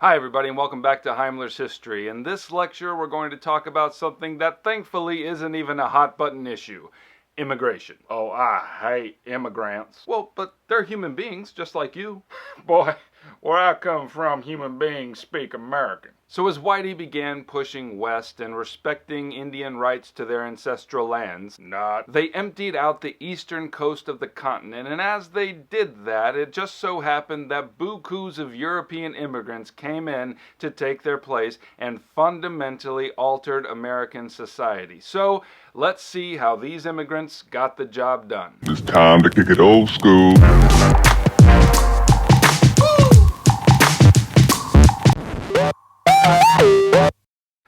Hi everybody and welcome back to Heimler's History. In this lecture we're going to talk about something that thankfully isn't even a hot button issue. Immigration. Oh, I hate immigrants. Well, but they're human beings just like you. Boy, where I come from, human beings speak American. So as Whitey began pushing west and respecting Indian rights to their ancestral lands, they emptied out the eastern coast of the continent, and as they did that, it just so happened that bukus of European immigrants came in to take their place and fundamentally altered American society. So let's see how these immigrants got the job done. It's time to kick it old school.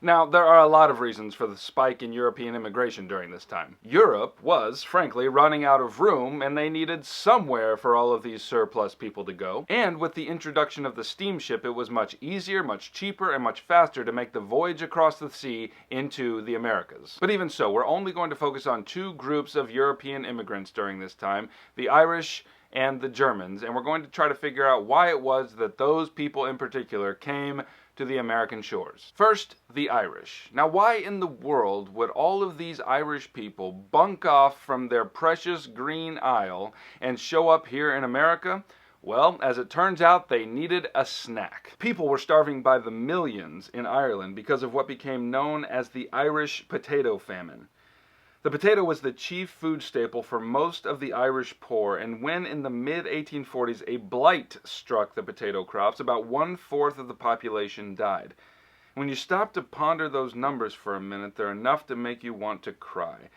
Now, there are a lot of reasons for the spike in European immigration during this time. Europe was, frankly, running out of room, and they needed somewhere for all of these surplus people to go. And with the introduction of the steamship, it was much easier, much cheaper, and much faster to make the voyage across the sea into the Americas. But even so, we're only going to focus on two groups of European immigrants during this time, the Irish and the Germans, and we're going to try to figure out why it was that those people in particular came to the American shores. First, the Irish. Now, why in the world would all of these Irish people bunk off from their precious green isle and show up here in America? Well, as it turns out, they needed a snack. People were starving by the millions in Ireland because of what became known as the Irish potato famine. The potato was the chief food staple for most of the Irish poor, and when in the mid-1840s a blight struck the potato crops, about 1/4 of the population died. When you stop to ponder those numbers for a minute, they're enough to make you want to cry.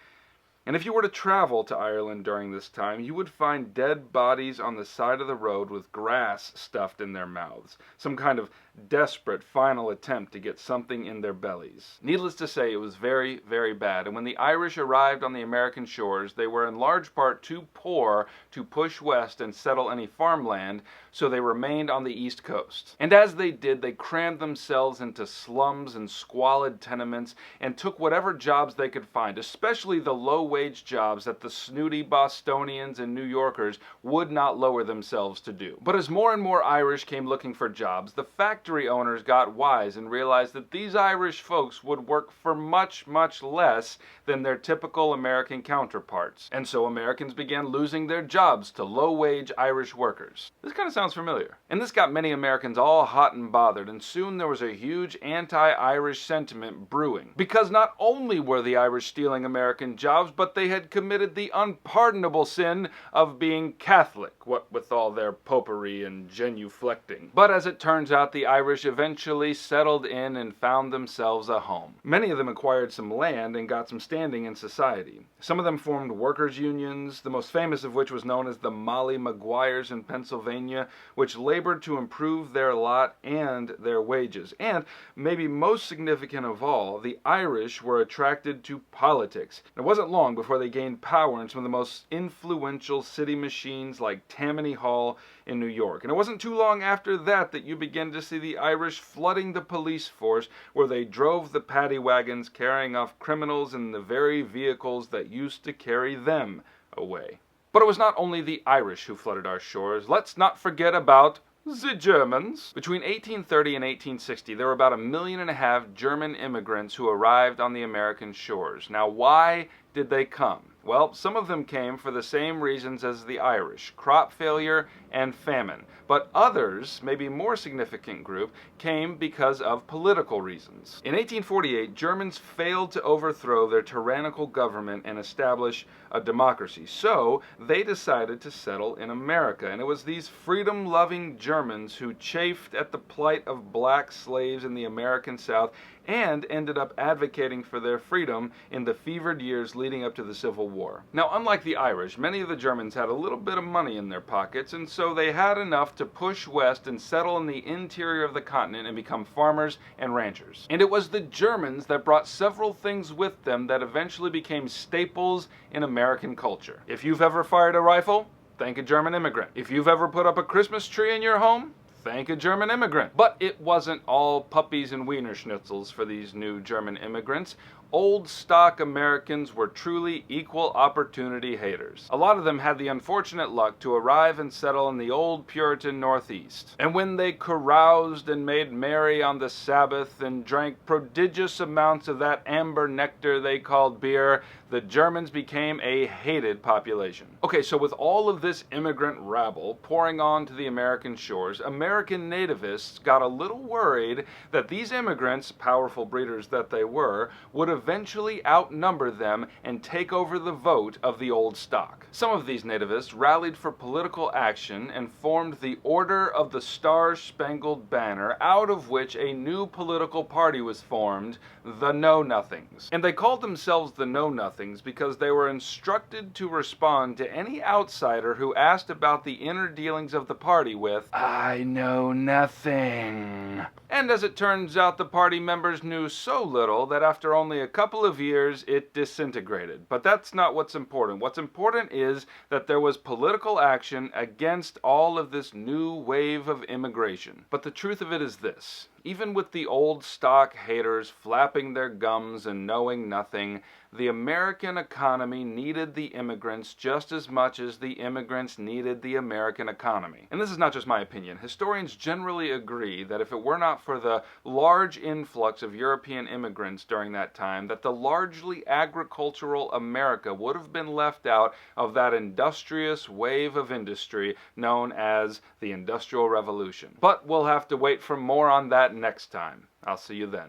And if you were to travel to Ireland during this time, you would find dead bodies on the side of the road with grass stuffed in their mouths, some kind of desperate final attempt to get something in their bellies. Needless to say, it was very, very bad, and when the Irish arrived on the American shores, they were in large part too poor to push west and settle any farmland, so they remained on the East Coast. And as they did, they crammed themselves into slums and squalid tenements and took whatever jobs they could find, especially the low-wage jobs that the snooty Bostonians and New Yorkers would not lower themselves to do. But as more and more Irish came looking for jobs, the factory owners got wise and realized that these Irish folks would work for much, much less than their typical American counterparts. And so Americans began losing their jobs to low-wage Irish workers. This kind of sounds familiar. And this got many Americans all hot and bothered, and soon there was a huge anti-Irish sentiment brewing. Because not only were the Irish stealing American jobs, but they had committed the unpardonable sin of being Catholic, what with all their popery and genuflecting. But as it turns out, the Irish eventually settled in and found themselves a home. Many of them acquired some land and got some standing in society. Some of them formed workers' unions, the most famous of which was known as the Molly Maguires in Pennsylvania, which labored to improve their lot and their wages. And, maybe most significant of all, the Irish were attracted to politics. It wasn't long before they gained power in some of the most influential city machines like Tammany Hall in New York. And it wasn't too long after that that you began to see the Irish flooding the police force, where they drove the paddy wagons carrying off criminals in the very vehicles that used to carry them away. But it was not only the Irish who flooded our shores. Let's not forget about the Germans. Between 1830 and 1860, there were about 1.5 million German immigrants who arrived on the American shores. Now, why did they come? Well, some of them came for the same reasons as the Irish: crop failure and famine. But others, maybe more significant group, came because of political reasons. In 1848, Germans failed to overthrow their tyrannical government and establish a democracy. So they decided to settle in America. And it was these freedom-loving Germans who chafed at the plight of black slaves in the American South and ended up advocating for their freedom in the fevered years leading up to the Civil War. Now, unlike the Irish, many of the Germans had a little bit of money in their pockets, and so they had enough to push west and settle in the interior of the continent and become farmers and ranchers. And it was the Germans that brought several things with them that eventually became staples in American culture. If you've ever fired a rifle, thank a German immigrant. If you've ever put up a Christmas tree in your home, thank a German immigrant. But it wasn't all puppies and wiener schnitzels for these new German immigrants. Old stock Americans were truly equal opportunity haters. A lot of them had the unfortunate luck to arrive and settle in the old Puritan Northeast. And when they caroused and made merry on the Sabbath and drank prodigious amounts of that amber nectar they called beer, the Germans became a hated population. Okay, so with all of this immigrant rabble pouring onto the American shores, American nativists got a little worried that these immigrants, powerful breeders that they were, would eventually outnumber them and take over the vote of the old stock. Some of these nativists rallied for political action and formed the Order of the Star-Spangled Banner, out of which a new political party was formed, the KnowNothings. And they called themselves the KnowNothings because they were instructed to respond to any outsider who asked about the inner dealings of the party with, "I know nothing." And as it turns out, the party members knew so little that after only a couple of years, it disintegrated. But that's not what's important. What's important is that there was political action against all of this new wave of immigration. But the truth of it is this: even with the old stock haters flapping their gums and knowing nothing, the American economy needed the immigrants just as much as the immigrants needed the American economy. And this is not just my opinion. Historians generally agree that if it were not for the large influx of European immigrants during that time, that the largely agricultural America would have been left out of that industrious wave of industry known as the Industrial Revolution. But we'll have to wait for more on that next time. I'll see you then.